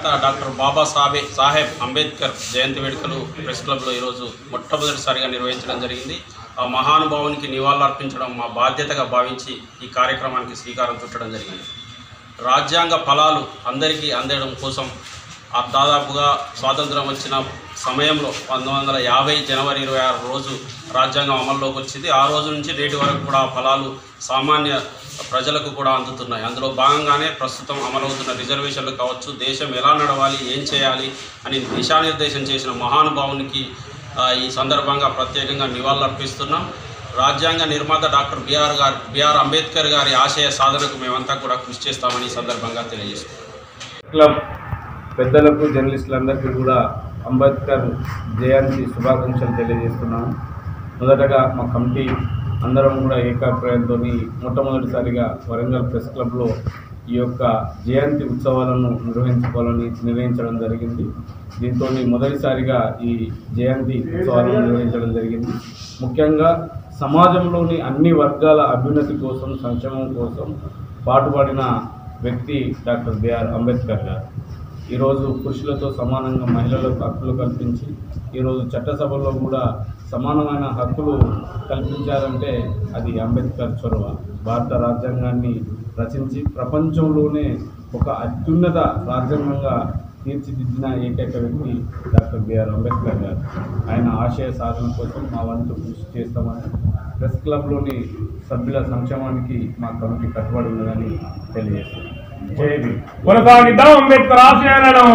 Doctor Baba Saheb Ambedkar జయంతి వేడుకలు press క్లబ్లో ఈరోజు మొట్టమొదటిసారిగా నిర్వహించడం జరిగింది. ఆ మహానుభావునికి నివాళులర్పించడం మా బాధ్యతగా భావించి ఈ కార్యక్రమానికి శ్రీకారం చుట్టడం జరిగింది. రాజ్యాంగ ఫలాలు అందరికీ అందడం కోసం దాదాపుగా స్వాతంత్రం వచ్చిన సమయంలో 1950 జనవరి 26 రోజు రాజ్యాంగం అమల్లోకి వచ్చింది. ఆ రోజు నుంచి నేటి వరకు కూడా ఫలాలు సామాన్య ప్రజలకు కూడా అందుతున్నాయి. అందులో భాగంగానే ప్రస్తుతం అమలవుతున్న రిజర్వేషన్లు కావచ్చు, దేశం ఎలా నడవాలి, ఏం చేయాలి అని దిశానిర్దేశం చేసిన మహానుభావునికి ఈ సందర్భంగా ప్రత్యేకంగా నివాళులర్పిస్తున్నాం. రాజ్యాంగ నిర్మాత డాక్టర్ బిఆర్ అంబేద్కర్ గారి ఆశయ సాధనకు మేమంతా కూడా కృషి చేస్తామని ఈ సందర్భంగా తెలియజేస్తున్నాం. పెద్దలకు జర్నలిస్టులందరికీ కూడా అంబేద్కర్ జయంతి శుభాకాంక్షలు తెలియజేస్తున్నాను. మొదటగా మా కమిటీ అందరం కూడా ఏకాభిప్రాయంతో మొట్టమొదటిసారిగా వరంగల్ ప్రెస్ క్లబ్లో ఈ యొక్క జయంతి ఉత్సవాలను నిర్వహించుకోవాలని నిర్ణయించడం జరిగింది. దీంతో మొదటిసారిగా ఈ జయంతి ఉత్సవాలను నిర్వహించడం జరిగింది. ముఖ్యంగా సమాజంలోని అన్ని వర్గాల అభ్యున్నతి కోసం, సంక్షేమం కోసం పాటుపడిన వ్యక్తి డాక్టర్ బిఆర్ అంబేద్కర్ గారు. ఈరోజు పురుషులతో సమానంగా మహిళలకు హక్కులు కల్పించి ఈరోజు చట్టసభల్లో కూడా సమానమైన హక్కులు కల్పించారంటే అది అంబేద్కర్ చొరవ. భారత రాజ్యాంగాన్ని రచించి ప్రపంచంలోనే ఒక అత్యున్నత రాజ్యాంగంగా తీర్చిదిద్దిన ఏకైక వ్యక్తి డాక్టర్ బిఆర్ అంబేద్కర్ గారు. ఆయన ఆశయ సాధన కోసం మా వంతు కృషి చేస్తామని ప్రెస్ క్లబ్లోని సభ్యుల సంక్షేమానికి మా కమిటీ కట్టుబడి ఉందని తెలియజేస్తాం. జై భీమ్. కొనసాగిద్దాం అంబేద్కర్ ఆశయాలను.